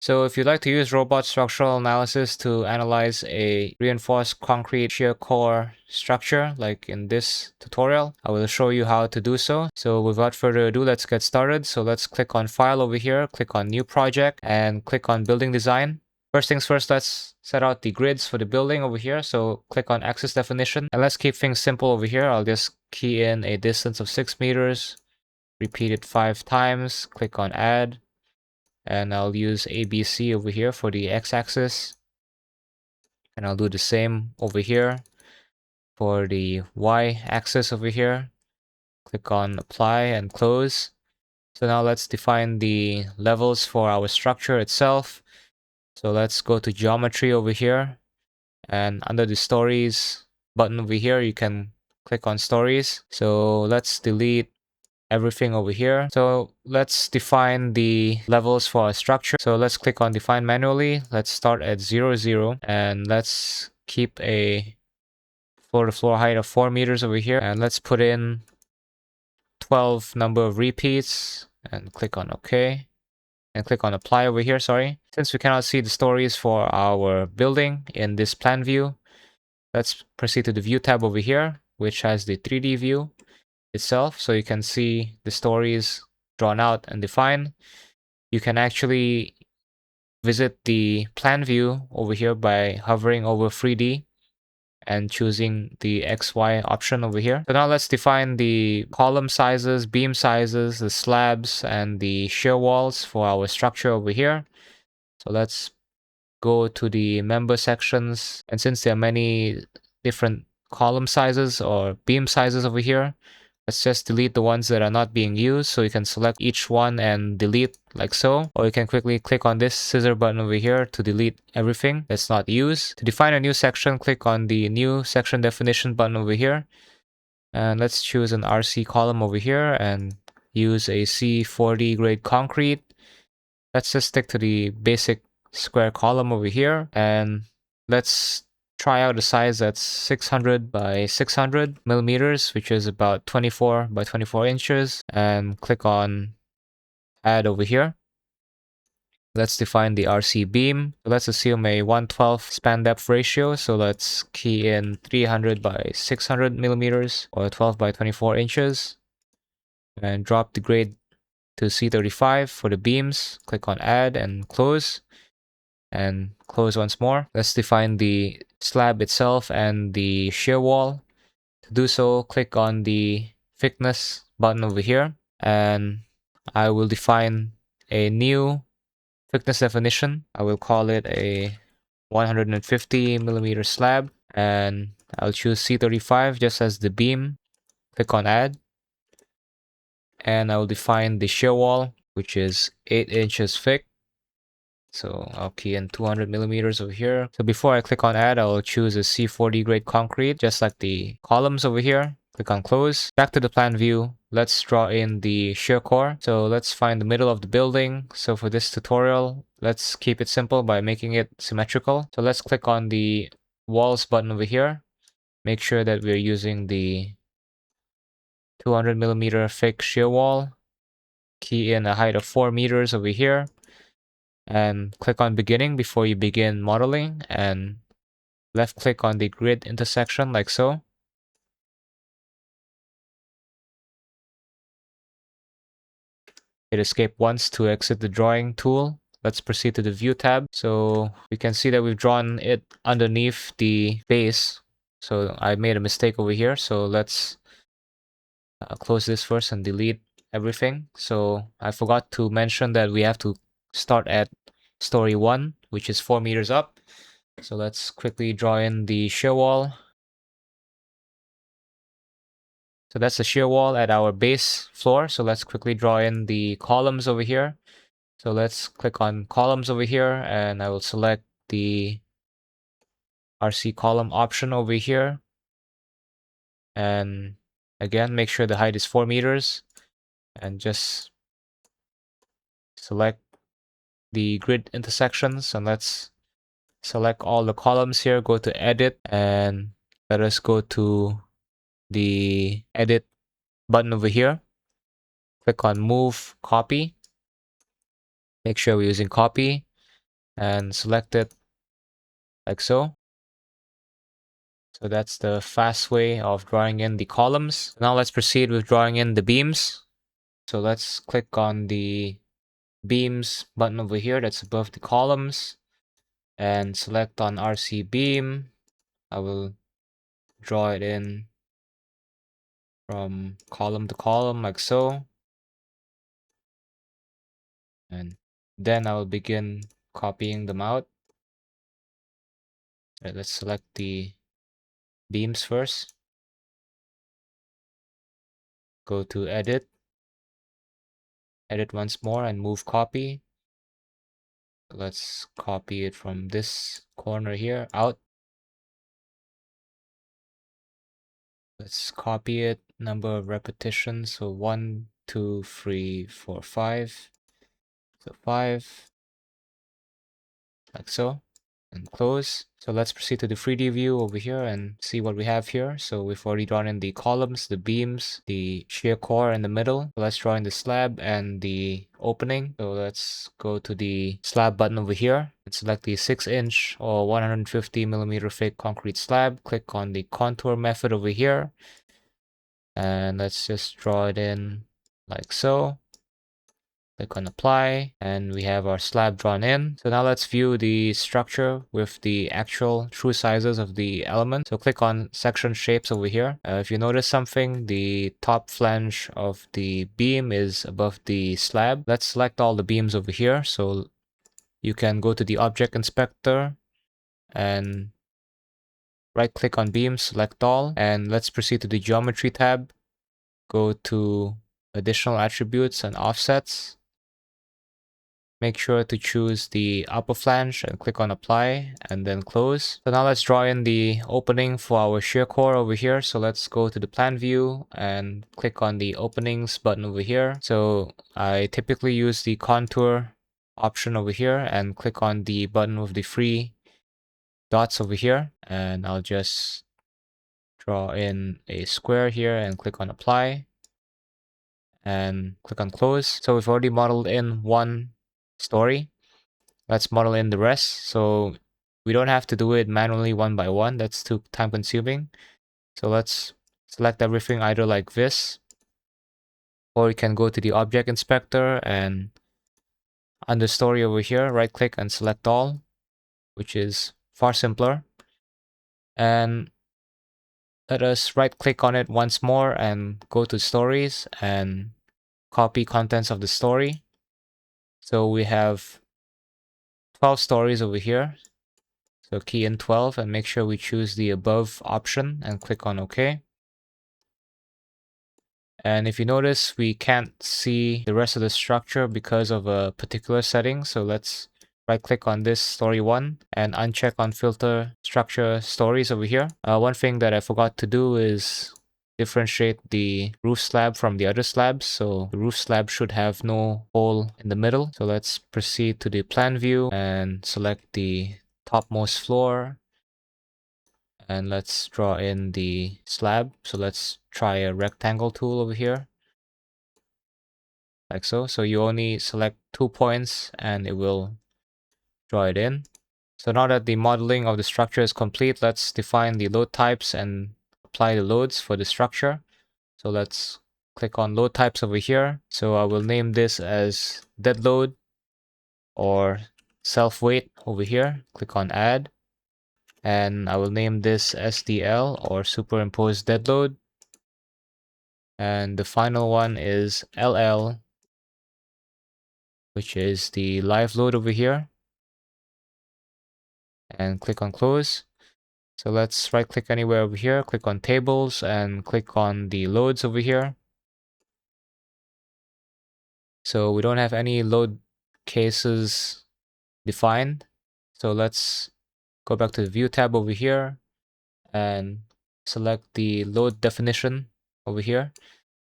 So if you'd like to use robot structural analysis to analyze a reinforced concrete shear core structure, like in this tutorial, I will show you how to do so. So without further ado, let's get started. So let's click on File over here, click on New Project, and click on Building Design. First things first, let's set out the grids for the building over here. So click on Axis Definition, and let's keep things simple over here. I'll just key in a distance of 6 meters, repeat it 5 times, click on Add. And I'll use ABC over here for the x-axis, and I'll do the same over here for the y-axis over here. Click on apply and close. So now let's define the levels for our structure itself. So let's go to geometry over here, and under the stories button over here you can click on stories. So let's delete everything over here. So let's define the levels for our structure. So let's click on define manually. Let's start at 0, 0, and let's keep a floor to floor height of 4 meters over here. And let's put in 12 number of repeats and click on OK. And click on apply over here, sorry. Since we cannot see the stories for our building in this plan view, let's proceed to the view tab over here, which has the 3D view itself, so you can see the stories drawn out and defined. You can actually visit the plan view over here by hovering over 3D and choosing the XY option over here. So now let's define the column sizes, beam sizes, the slabs, and the shear walls for our structure over here. So let's go to the member sections, and since there are many different column sizes or beam sizes over here, let's just delete the ones that are not being used. So you can select each one and delete like so, or you can quickly click on this scissor button over here to delete everything that's not used. To define a new section, click on the new section definition button over here, and let's choose an RC column over here and use a C40 grade concrete. Let's just stick to the basic square column over here, and let's try out a size that's 600 by 600 millimeters, which is about 24 by 24 inches, and click on add over here. Let's define the RC beam. Let's assume a 1/12 span depth ratio. So let's key in 300 by 600 millimeters or 12 by 24 inches, and drop the grade to C35 for the beams. Click on add and close, and close once more. Let's define the slab itself and the shear wall. To do so, click on the thickness button over here, and I will define a new thickness definition. I will call it a 150 millimeter slab, and I'll choose C35 just as the beam. Click on add, and I will define the shear wall, which is 8 inches thick. So I'll key in 200 millimeters over here. So before I click on add, I'll choose a C40 grade concrete, just like the columns over here. Click on close. Back to the plan view. Let's draw in the shear core. So let's find the middle of the building. So for this tutorial, let's keep it simple by making it symmetrical. So let's click on the walls button over here. Make sure that we're using the 200 millimeter thick shear wall. Key in a height of 4 meters over here, and click on beginning before you begin modeling, and left click on the grid intersection like so. Hit escape once to exit the drawing tool. Let's proceed to the view tab. So we can see that we've drawn it underneath the base. So I made a mistake over here. So let's close this first and delete everything. So I forgot to mention that we have to start at story 1, which is 4 meters up. So let's quickly draw in the shear wall. So that's the shear wall at our base floor. So let's quickly draw in the columns over here. So let's click on columns over here, and I will select the RC column option over here. And again, make sure the height is 4 meters, and just select the grid intersections, and let's select all the columns here. Go to edit, and let us go to the edit button over here. Click on move copy. Make sure we're using copy, and select it like so. So that's the fast way of drawing in the columns. Now let's proceed with drawing in the beams. So let's click on the beams button over here that's above the columns and select on RC beam. I will draw it in from column to column like so. And then I will begin copying them out. Right, let's select the beams first. Go to edit once more and move copy. Let's copy it from this corner here out. Let's copy it, number of repetitions. So 1, 2, 3, 4, 5. So 5, like so, and close. So let's proceed to the 3D view over here and see what we have here. So we've already drawn in the columns, the beams, the shear core in the middle. So let's draw in the slab and the opening. So let's go to the slab button over here and select the 6-inch or 150mm thick concrete slab. Click on the contour method over here. And let's just draw it in like so. Click on apply and we have our slab drawn in. So now let's view the structure with the actual true sizes of the element. So click on section shapes over here. If you notice something, the top flange of the beam is above the slab. Let's select all the beams over here. So you can go to the object inspector and right click on beam, select all, and let's proceed to the geometry tab. Go to additional attributes and offsets. Make sure to choose the upper flange and click on apply and then close. So now let's draw in the opening for our shear core over here. So let's go to the plan view and click on the openings button over here. So I typically use the contour option over here and click on the button with the 3 dots over here. And I'll just draw in a square here and click on apply and click on close. So we've already modeled in one story. Let's model in the rest. So we don't have to do it manually one by one. That's too time consuming. So let's select everything either like this, or you can go to the object inspector and under story over here, right click and select all, which is far simpler. And let us right click on it once more and go to stories and copy contents of the story. So we have 12 stories over here. So key in 12 and make sure we choose the above option and click on OK. And if you notice, we can't see the rest of the structure because of a particular setting. So let's right click on this story 1 and uncheck on filter structure stories over here. One thing that I forgot to do is differentiate the roof slab from the other slabs. So the roof slab should have no hole in the middle. So let's proceed to the plan view and select the topmost floor. And let's draw in the slab. So let's try a rectangle tool over here. Like so. So you only select 2 points and it will draw it in. So now that the modeling of the structure is complete, let's define the load types and apply the loads for the structure. So let's click on load types over here. So I will name this as dead load or self weight over here. Click on add. And I will name this SDL or superimposed dead load. And the final one is LL, which is the live load over here. And click on close. So let's right click anywhere over here, click on tables and click on the loads over here. So we don't have any load cases defined. So let's go back to the view tab over here and select the load definition over here.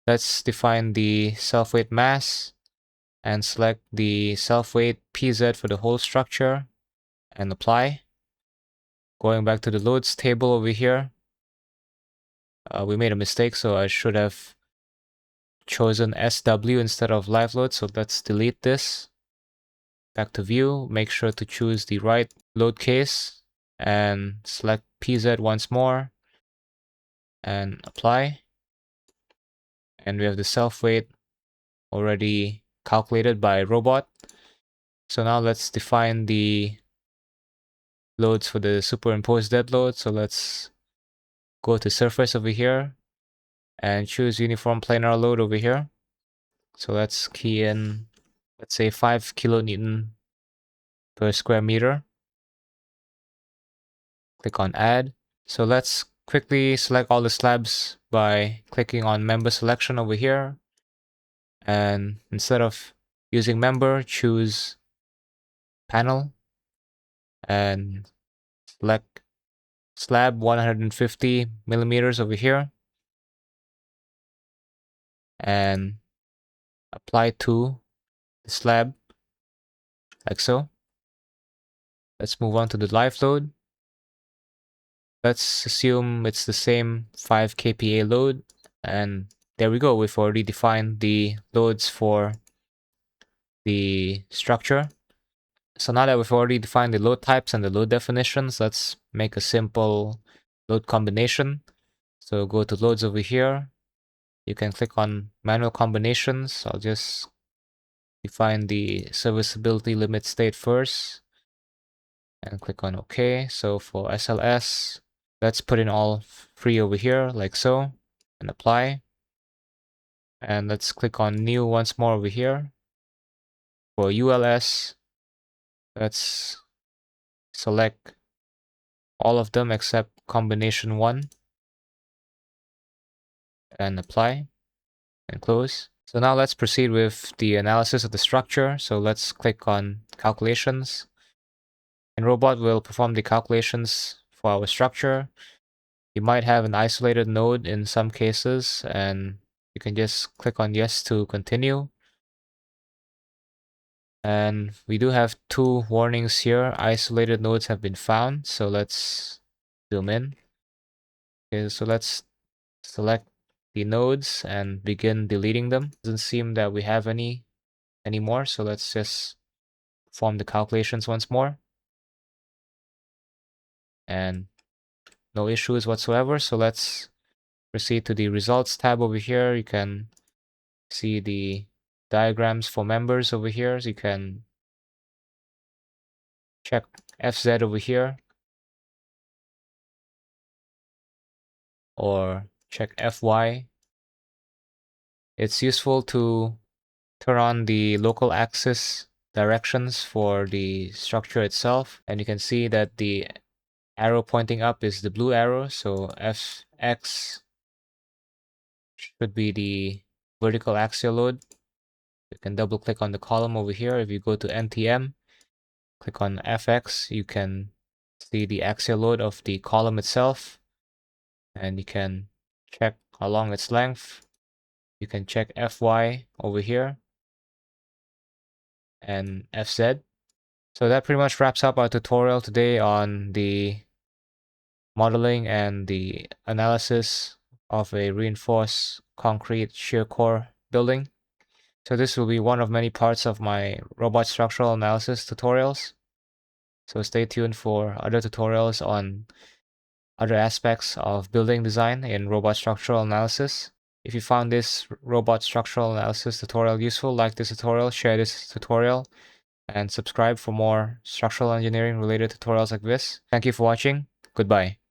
Let's define the self-weight mass and select the self-weight PZ for the whole structure and apply. Going back to the loads table over here, we made a mistake, so I should have chosen SW instead of live load. So let's delete this. back to view, make sure to choose the right load case and select PZ once more and apply. And we have the self weight already calculated by robot. So now let's define the loads for the superimposed dead load. So let's go to surface over here and choose uniform planar load over here. So let's key in, let's say 5 kilonewton per square meter. Click on add. So let's quickly select all the slabs by clicking on member selection over here. And instead of using member, choose panel and select slab 150 millimeters over here and apply to the slab like so. Let's move on to the live load. Let's assume it's the same 5 kPa load, and there we go. We've already defined the loads for the structure. So now that we've already defined the load types and the load definitions, let's make a simple load combination. So go to loads over here. You can click on manual combinations. I'll just define the serviceability limit state first and click on OK. So for SLS, let's put in all 3 over here like so and apply. And let's click on new once more over here. For ULS, let's select all of them except combination 1 and apply and close. So now let's proceed with the analysis of the structure. So let's click on calculations, and robot will perform the calculations for our structure. You might have an isolated node in some cases, and you can just click on yes to continue. And we do have 2 warnings here. Isolated nodes have been found. So let's zoom in. Okay, so let's select the nodes and begin deleting them. Doesn't seem that we have any anymore. So let's just perform the calculations once more. And no issues whatsoever. So let's proceed to the results tab over here. You can see the diagrams for members over here. So you can check FZ over here or check FY. It's useful to turn on the local axis directions for the structure itself, and you can see that the arrow pointing up is the blue arrow, so Fx should be the vertical axial load. You can double click on the column over here. If you go to NTM, click on Fx, you can see the axial load of the column itself, and you can check along its length. You can check Fy over here and Fz. So that pretty much wraps up our tutorial today on the modeling and the analysis of a reinforced concrete shear core building. So this will be one of many parts of my robot structural analysis tutorials. So stay tuned for other tutorials on other aspects of building design in robot structural analysis. If you found this robot structural analysis tutorial useful, like this tutorial, share this tutorial, and subscribe for more structural engineering related tutorials like this. Thank you for watching. Goodbye.